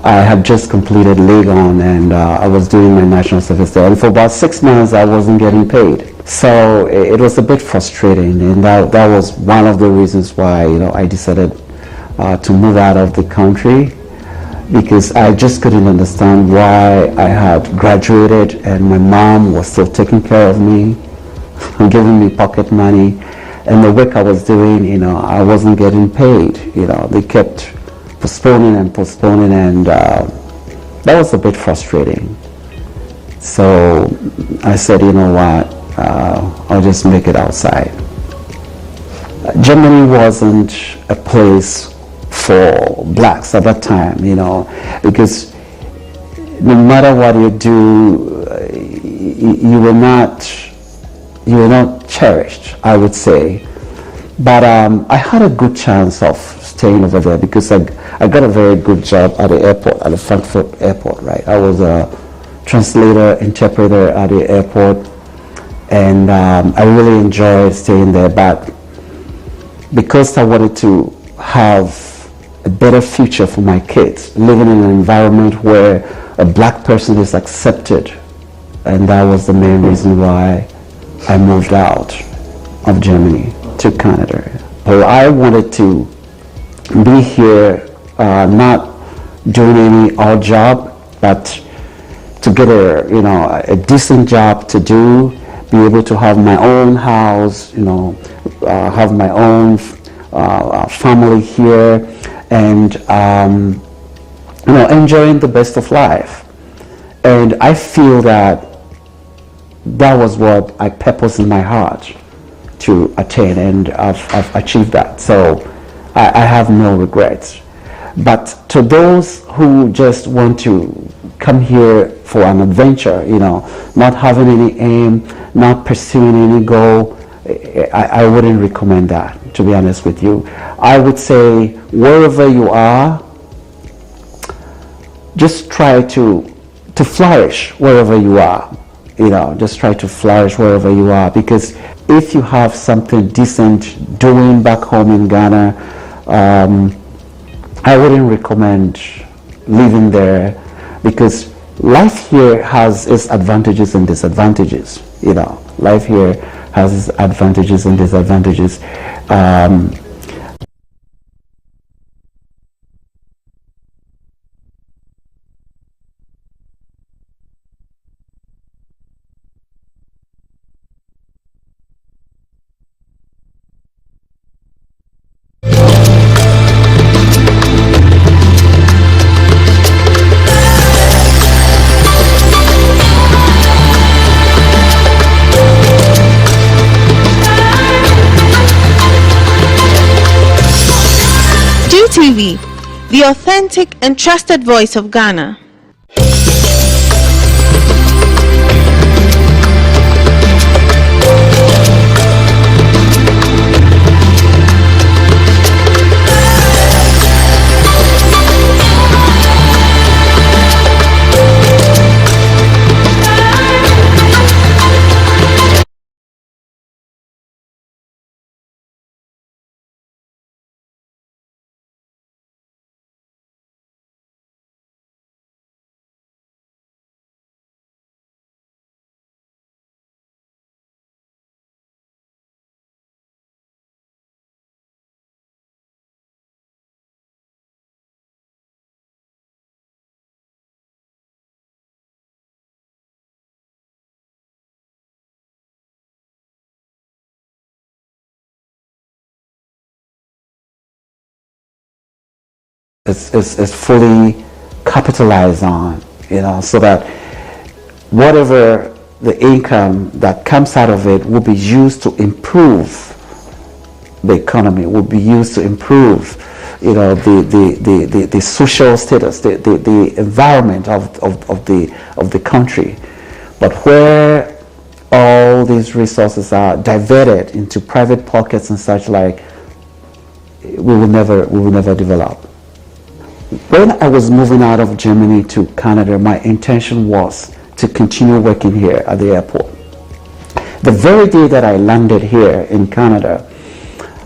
I had just completed Legon, and I was doing my national service there. And for about 6 months, I wasn't getting paid. So it was a bit frustrating, and that was one of the reasons why, you know, I decided to move out of the country, because I just couldn't understand why I had graduated and my mom was still taking care of me and giving me pocket money, and the work I was doing, you know, I wasn't getting paid. You know, they kept postponing and postponing, and that was a bit frustrating. So I said, you know what, I'll just make it outside. Germany wasn't a place for blacks at that time, you know, because no matter what you do, you were not cherished, I would say. But I had a good chance of staying over there because I got a very good job at the airport, at the Frankfurt airport, right? I was a translator, interpreter at the airport, and I really enjoyed staying there. But because I wanted to have a better future for my kids, living in an environment where a black person is accepted, and that was the main reason why I moved out of Germany to Canada. Well, I wanted to be here, not doing any odd job, but to get a decent job to do, be able to have my own house, you know, have my own family here, and you know, enjoying the best of life. And I feel that was what I purposed in my heart to attain, and I've achieved that. So I have no regrets. But to those who just want to come here for an adventure, you know, not having any aim, not pursuing any goal, I wouldn't recommend that, to be honest with you. I would say wherever you are, just try to flourish wherever you are. You know, just try to flourish wherever you are, because if you have something decent doing back home in Ghana, I wouldn't recommend living there, because life here has its advantages and disadvantages. You know, life here has its advantages and disadvantages. TV, the authentic and trusted voice of Ghana. Is fully capitalized on, you know, so that whatever the income that comes out of it will be used to improve the economy, will be used to improve, you know, the social status, the environment of the country. But where all these resources are diverted into private pockets and such like, we will never develop. When I was moving out of Germany to Canada, my intention was to continue working here at the airport. The very day that I landed here in Canada,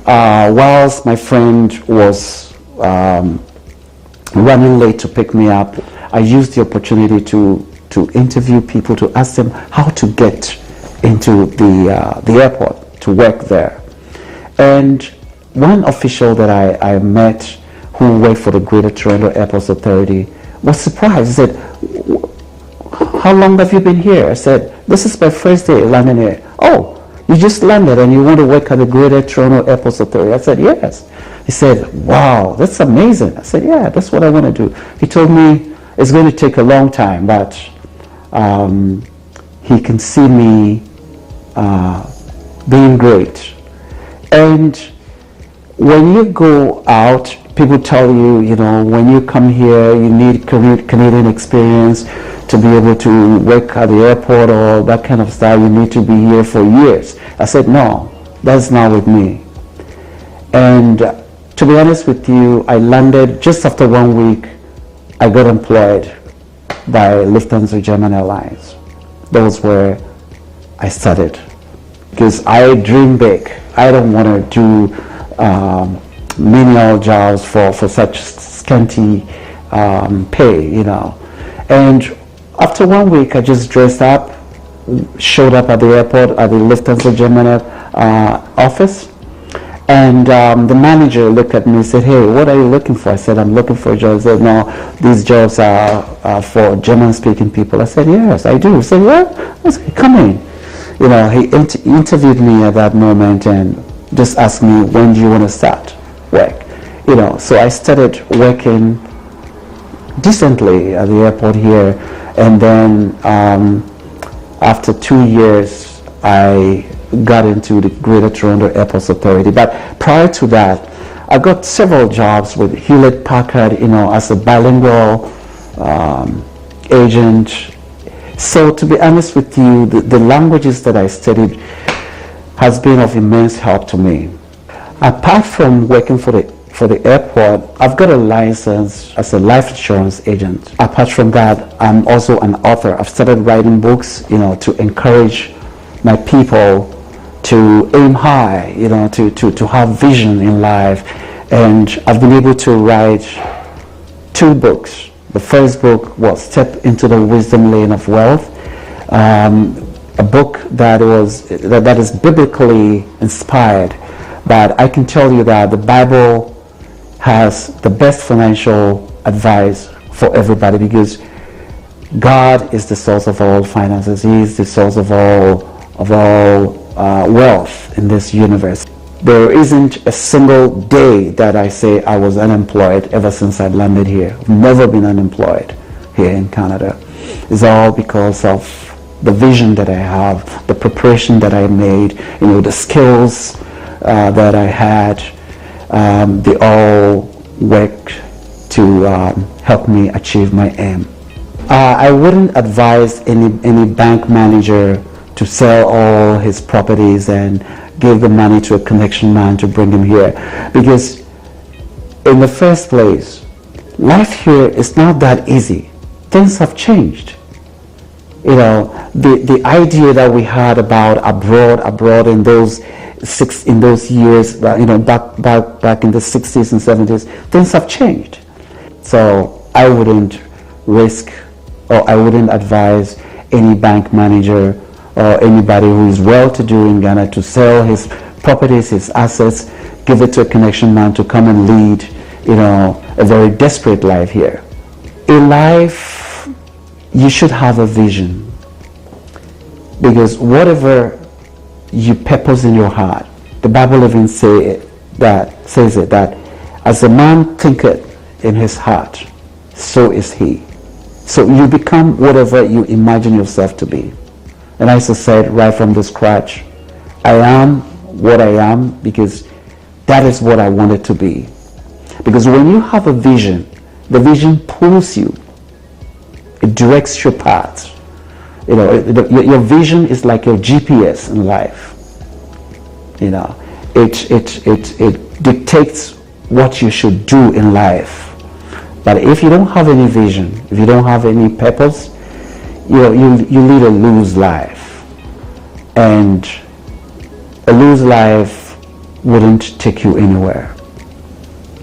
whilst my friend was running late to pick me up, I used the opportunity to interview people, to ask them how to get into the airport, to work there. And one official that I met who worked for the Greater Toronto Airports Authority was surprised. He said, "How long have you been here?" I said, "This is my first day landing here." "Oh, you just landed and you want to work at the Greater Toronto Airports Authority?" I said, "Yes." He said, "Wow, that's amazing." I said, "Yeah, that's what I want to do." He told me it's going to take a long time, but he can see me being great. And when you go out, people tell you, you know, when you come here, you need Canadian experience to be able to work at the airport or that kind of stuff. You need to be here for years. I said, no, that's not with me. And to be honest with you, I landed just after 1 week. I got employed by Lufthansa German Airlines. That was where I started. Because I dream big. I don't want to do menial jobs for such scanty pay, you know. And after 1 week, I just dressed up, showed up at the airport at the Lufthansa German office, and the manager looked at me and said, "Hey, what are you looking for?" I said, "I'm looking for a job." He said, "No, these jobs are for German-speaking people." I said, "Yes, I do." He said, "Yeah?" I said, "Come in." You know, he interviewed me at that moment and just asked me, "When do you want to start work?" You know, so I started working decently at the airport here, and then after 2 years, I got into the Greater Toronto Airports Authority. But prior to that, I got several jobs with Hewlett-Packard, you know, as a bilingual agent. So to be honest with you, the languages that I studied has been of immense help to me. Apart from working for the airport, I've got a license as a life insurance agent. Apart from that, I'm also an author. I've started writing books, you know, to encourage my people to aim high, you know, to have vision in life. And I've been able to write 2 books. The first book was Step into the Wisdom Lane of Wealth, a book that is biblically inspired. But I can tell you that the Bible has the best financial advice for everybody, because God is the source of all finances. He is the source of all wealth in this universe. There isn't a single day that I say I was unemployed ever since I landed here. I've never been unemployed here in Canada. It's all because of the vision that I have, the preparation that I made, you know, the skills that I had. They all worked to help me achieve my aim. I wouldn't advise any bank manager to sell all his properties and give the money to a connection man to bring him here, because in the first place, life here is not that easy. Things have changed. You know, the idea that we had about abroad in those years, you know, back in the 60s and 70s, things have changed. So I wouldn't risk, or I wouldn't advise any bank manager or anybody who is well-to-do in Ghana to sell his properties, his assets, give it to a connection man to come and lead, you know, a very desperate life here. In life, you should have a vision, because whatever you purpose in your heart, the Bible even says it that as a man thinketh in his heart, so is he. So you become whatever you imagine yourself to be. And as I said right from the scratch, I am what I am because that is what I wanted to be. Because when you have a vision, the vision pulls you. It directs your path. You know, your vision is like your GPS in life. You know, it dictates what you should do in life. But if you don't have any vision, if you don't have any purpose, you lead a loose life, and a loose life wouldn't take you anywhere.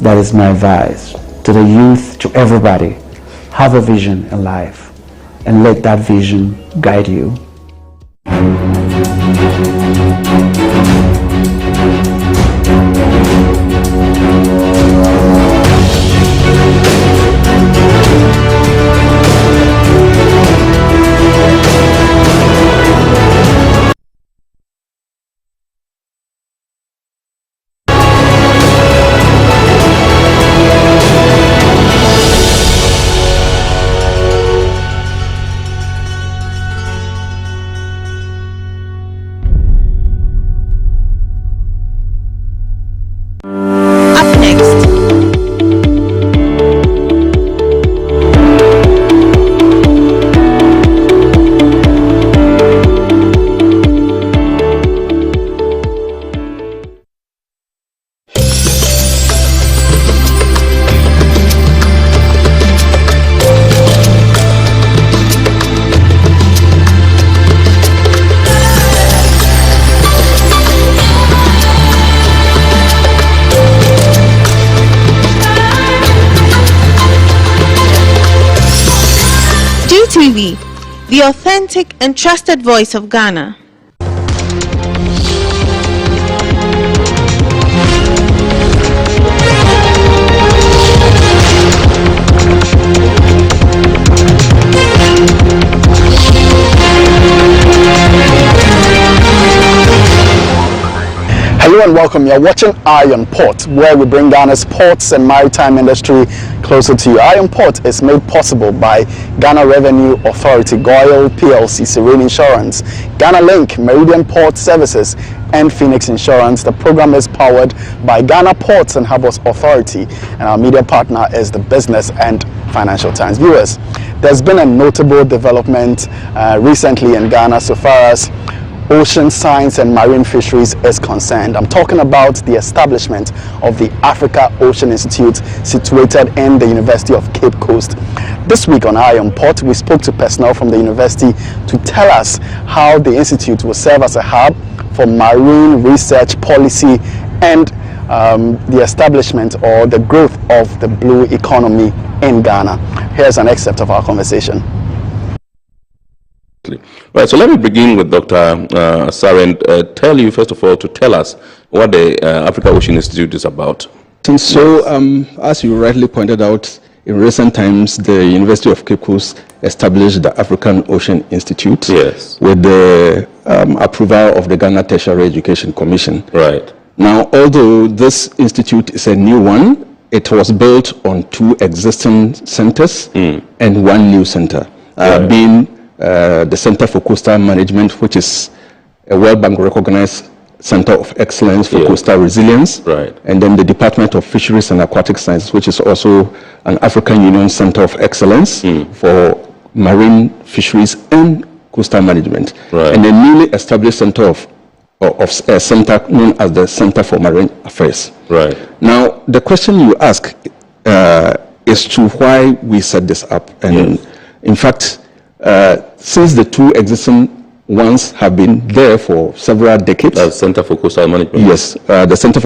That is my advice. to the youth, to everybody. Have a vision in life and let that vision guide you. TV, the authentic and trusted voice of Ghana. Hello and welcome. You're watching Eye on Port, where we bring Ghana's ports and maritime industry closer to you. Eye on Port is made possible by Ghana Revenue Authority, GOIL PLC, Serene Insurance, Ghana Link, Meridian Port Services, and Phoenix Insurance. The program is powered by Ghana Ports and Harbours Authority, and our media partner is the Business and Financial Times. Viewers, there's been a notable development recently in Ghana so far as ocean science and marine fisheries is concerned. I'm talking about the establishment of the Africa Ocean Institute situated in the University of Cape Coast. This week on Eye on Port, we spoke to personnel from the university to tell us how the institute will serve as a hub for marine research policy and the establishment or the growth of the blue economy in Ghana. Here's an excerpt of our conversation. Right, so let me begin with Dr. Saren. Tell you, first of all, to tell us what the Africa Ocean Institute is about. So, as you rightly pointed out, in recent times, the University of Cape Coast established the African Ocean Institute with the approval of the Ghana Tertiary Education Commission. Right. Now, although this institute is a new one, it was built on 2 existing centers and 1 new center, being the Center for Coastal Management, which is a World Bank recognized Center of Excellence for Coastal Resilience, and then the Department of Fisheries and Aquatic Sciences, which is also an African Union Center of Excellence for marine fisheries and coastal management, and a newly established center of a center known as the Center for Marine Affairs. Now, the question you ask is to why we set this up, and in fact, since the 2 existing ones have been there for several decades. The Center for Coastal Management. Yes, the Center for